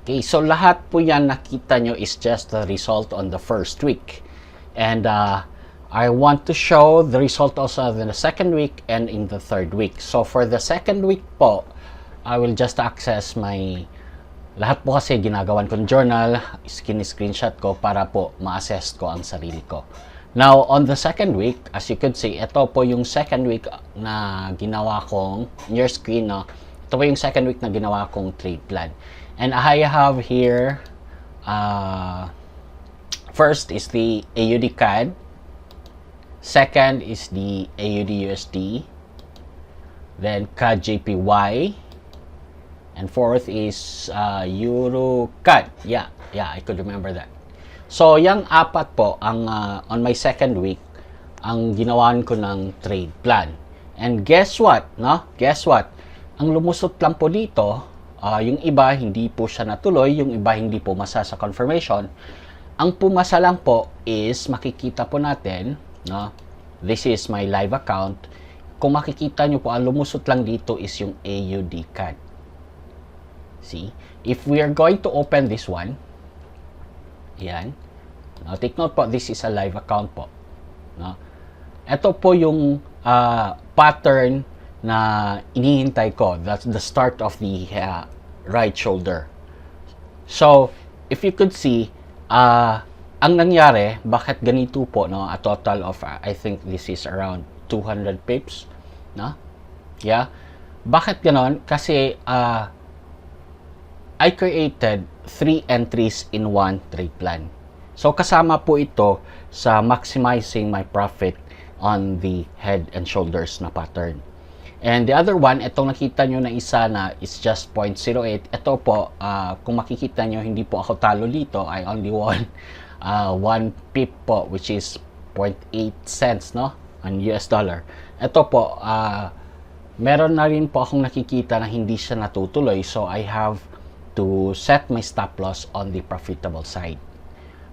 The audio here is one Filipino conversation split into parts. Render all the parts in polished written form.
Okay, so lahat po yan nakita nyo is just the result on the first week. And I want to show the result also in the second week and in the third week. So for the second week po, I will just access my, lahat po kasi ginagawan kong journal, screenshot ko para po ma-assess ko ang sarili ko. Now, on the second week, as you could see, ito po yung second week na ginawa kong, in your screen, no? Ito po yung second week na ginawa kong trade plan. And I have here, first is the AUD CAD, second is the AUD USD, then CAD JPY, and fourth is Euro CAD. Yeah, I could remember that. So, yung apat po, ang on my second week, ang ginawan ko ng trade plan. And guess what, no? Guess what? Ang lumusot lang po dito, yung iba hindi po siya natuloy, yung iba hindi po masa sa confirmation. Ang pumasa lang po is makikita po natin, no? This is my live account. Kung makikita nyo po, ang lumusot lang dito is yung AUD CAD. See? If we are going to open this one, yan. Now, take note po, this is a live account po. No? Ito po yung pattern na inihintay ko. That's the start of the right shoulder. So, if you could see, ang nangyari, bakit ganito po, no? A total of, I think this is around 200 pips. No? Yeah? Bakit ganon? Kasi, I created 3 entries in one trade plan. So, kasama po ito sa maximizing my profit on the head and shoulders na pattern. And the other one, itong nakita nyo na isa na is just 0.08. Ito po, kung makikita nyo, hindi po ako talo dito. I only won 1 pip po, which is 0.8 cents, no? On US dollar. Ito po, meron na rin po akong nakikita na hindi siya natutuloy. So, I have to set my stop loss on the profitable side.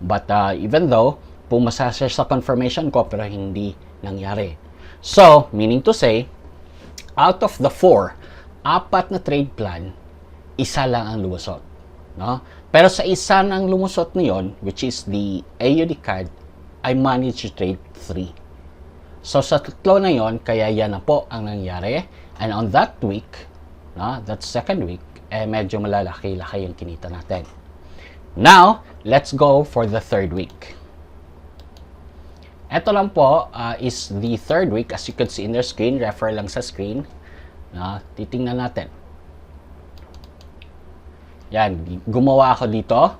But even though, pumasa siya sa confirmation ko, pero hindi nangyari. So, meaning to say, out of the 4, 4 na trade plan, isa lang ang lumusot. No? Pero sa isa ng lumusot na yun, which is the AUD CAD, I managed to trade 3. So sa tatlo na yon, kaya yan na po ang nangyari. And on that week, no, that second week, medyo malalaki-laki yung kinita natin. Now, let's go for the third week. Ito lang po is the third week. As you can see in their screen, refer lang sa screen. Titingnan natin. Yan, gumawa ako dito.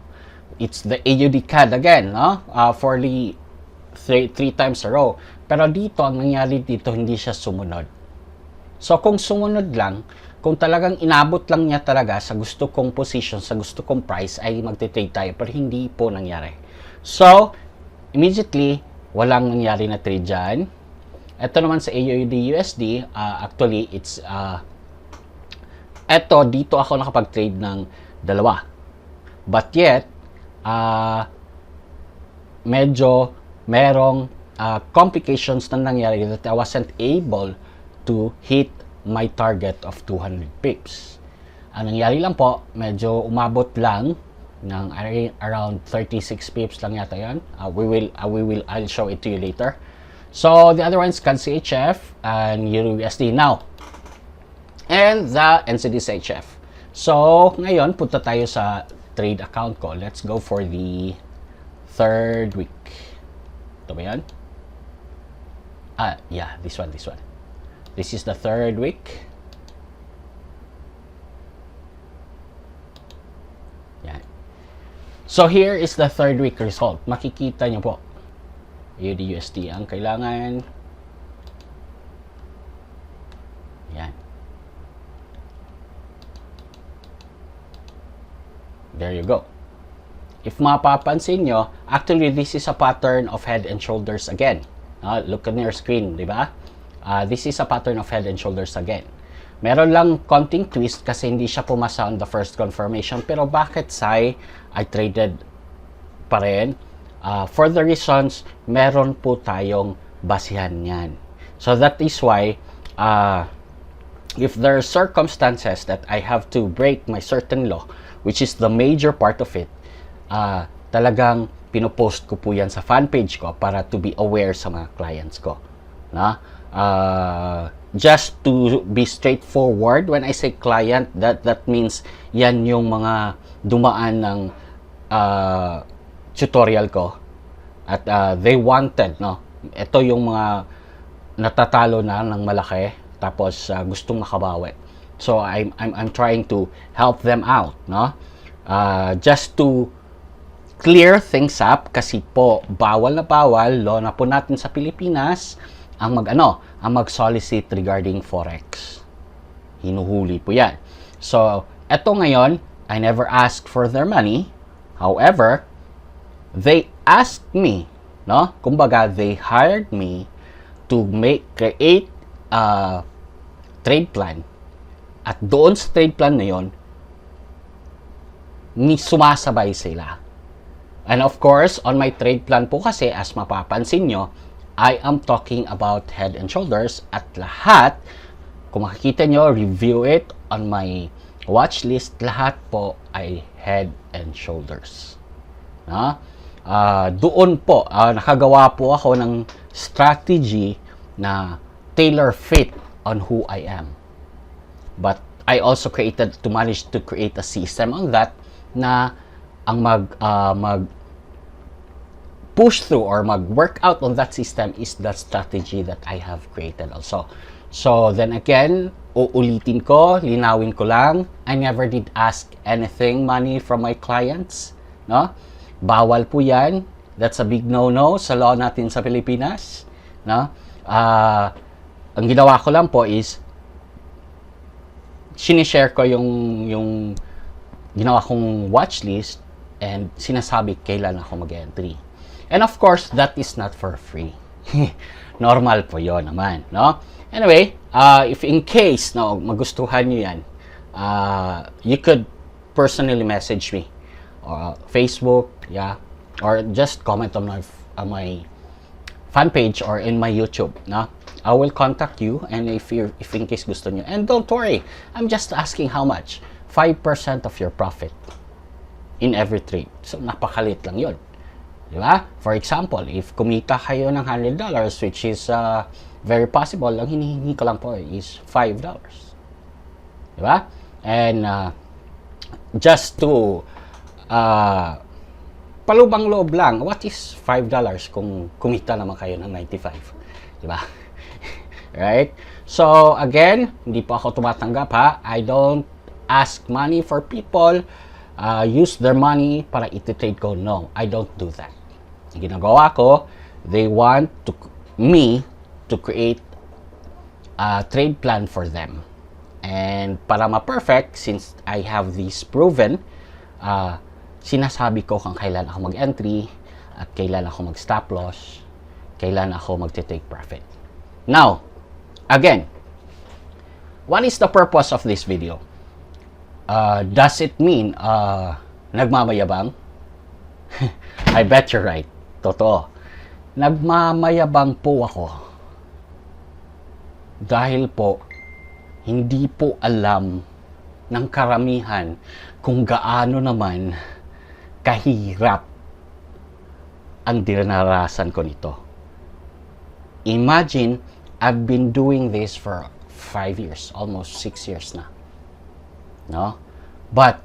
It's the AUD CAD again, no? For the 3 times a row. Pero dito, ang nangyari dito, hindi siya sumunod. So, kung sumunod lang, kung talagang inabot lang niya talaga sa gusto kong position, sa gusto kong price, ay magte-trade tayo. Pero hindi po nangyari. So, immediately, walang nangyari na trade dyan. Ito naman sa AUD USD, actually, it's, dito ako nakapag-trade ng dalawa. But yet, medyo merong complications na nangyari that I wasn't able to hit my target of 200 pips. Ang nangyari lang po, medyo umabot lang ng around 36 pips lang yata yan. I'll show it to you later. So, the other ones, CAD CHF and Euro USD now. And the NZD CHF. So, ngayon, punta tayo sa trade account ko. Let's go for the third week. Ito ba yan? Yeah, this one. This is the third week. Yan. So, here is the third week result. Makikita nyo po. AUD USD ang kailangan. Yan. There you go. If mapapansin nyo, actually, this is a pattern of head and shoulders again. Look at your screen, di ba? This is a pattern of head and shoulders again. Meron lang konting twist kasi hindi siya pumasa on the first confirmation. Pero bakit I traded pa rin? For the reasons, meron po tayong basihan yan. So that is why if there are circumstances that I have to break my certain law, which is the major part of it, talagang pinopost ko po yan sa fan page ko para to be aware sa mga clients ko. Na? Just to be straightforward, when I say client, that means yan yung mga dumaan ng tutorial ko at they wanted, no? Ito yung mga natatalo na ng malaki tapos gustong makabawi. So I'm trying to help them out, no? Just to clear things up kasi po bawal na bawal, law na po natin sa Pilipinas ang mag-solicit regarding Forex. Hinuhuli po yan. So, eto ngayon, I never asked for their money. However, they asked me, no? Kumbaga, they hired me to create a trade plan. At doon sa trade plan na yon, sumasabay sila. And of course, on my trade plan po kasi, as mapapansin nyo, I am talking about head and shoulders at lahat, kung makikita nyo, review it on my watch list, lahat po ay head and shoulders. Doon po, nakagawa po ako ng strategy na tailor fit on who I am. But I also manage to create a system on that na ang push through or mag-work out on that system is the strategy that I have created also. So then again, uulitin ko, linawin ko lang, I never did ask anything money from my clients, no? Bawal po 'yan. That's a big no-no sa law natin sa Pilipinas, no? Ang ginawa ko lang po is sinishare ko yung ginawa kong watch list and sinasabi kailan ako mag-entry. And of course, that is not for free. Normal po yon naman, no? Anyway, if in case, no, magustuhan nyo yan, you could personally message me. Or Facebook, yeah. Or just comment on my fan page or in my YouTube, no? I will contact you and if in case gusto nyo. And don't worry, I'm just asking how much? 5% of your profit in every trade. So, napakalit lang yun. Diba? For example, if kumita kayo ng $100, which is very possible, ang hinihingi ko lang po is $5. Diba? And just to palubang loob lang, what is $5 kung kumita naman kayo ng 95? Diba? Right? So, again, hindi po ako tumatanggap ha. I don't ask money for people, use their money para iti-trade ko. No, I don't do that. Ginagawa ko, they want me to create a trade plan for them. And para ma-perfect, since I have this proven, sinasabi ko kung kailan ako mag-entry at kailan ako mag-stop loss, kailan ako mag-take profit. Now, again, what is the purpose of this video? Does it mean nagmamayabang? I bet you're right. Totoo. Nagmamayabang po ako dahil po hindi po alam ng karamihan kung gaano naman kahirap ang dinarasan ko nito. Imagine, I've been doing this for 5 years, almost 6 years na. No? But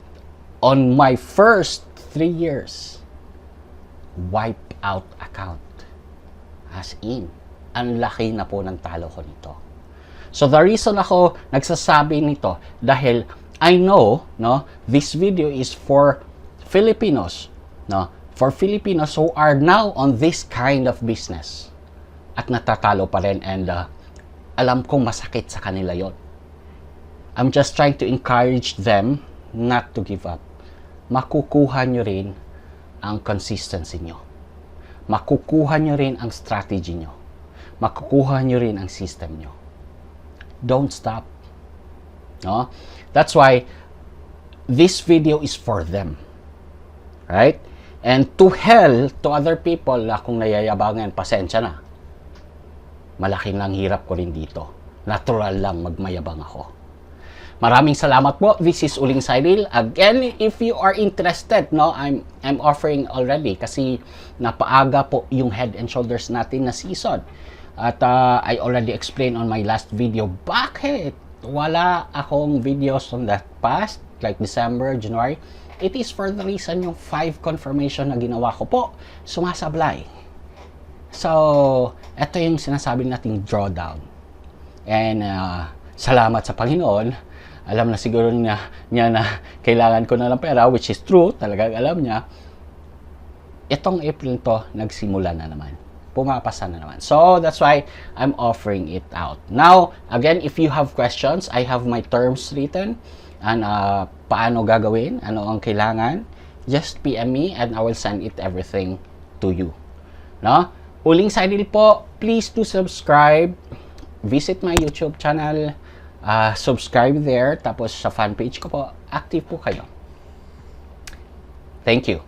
on my first 3 years, wipe out account. As in, ang laki na po ng talo ko nito. So the reason ako nagsasabi nito dahil I know, no, this video is for Filipinos, no, for Filipinos who are now on this kind of business at natatalo pa rin, and alam kong masakit sa kanila yon. I'm just trying to encourage them not to give up. Makukuha nyo rin ang consistency nyo. Makukuha nyo rin ang strategy nyo. Makukuha nyo rin ang system nyo. Don't stop. No? That's why this video is for them. Right? And to hell to other people na kung nayayabangan, pasensya na. Malaking lang hirap ko rin dito. Natural lang magmayabang ako. Maraming salamat po. This is Uling Cyril. Again, if you are interested, no, I'm offering already kasi napaaga po yung Head and Shoulders natin na season. At I already explained on my last video bakit wala akong videos on that past, like December, January. It is for the reason yung 5 confirmation na ginawa ko po, sumasablay. So, ito yung sinasabi nating drawdown. And salamat sa Panginoon. Alam na siguro niya na kailangan ko na ng pera, which is true, talagang alam niya. Itong April to, nagsimula na naman. Pumapasa na naman. So, that's why I'm offering it out. Now, again, if you have questions, I have my terms written. And paano gagawin, ano ang kailangan, just PM me and I will send it everything to you. No? Uling Cyril po, please do subscribe. Visit my YouTube channel. Subscribe there. Tapos sa fan page ko po, active po kayo. Thank you.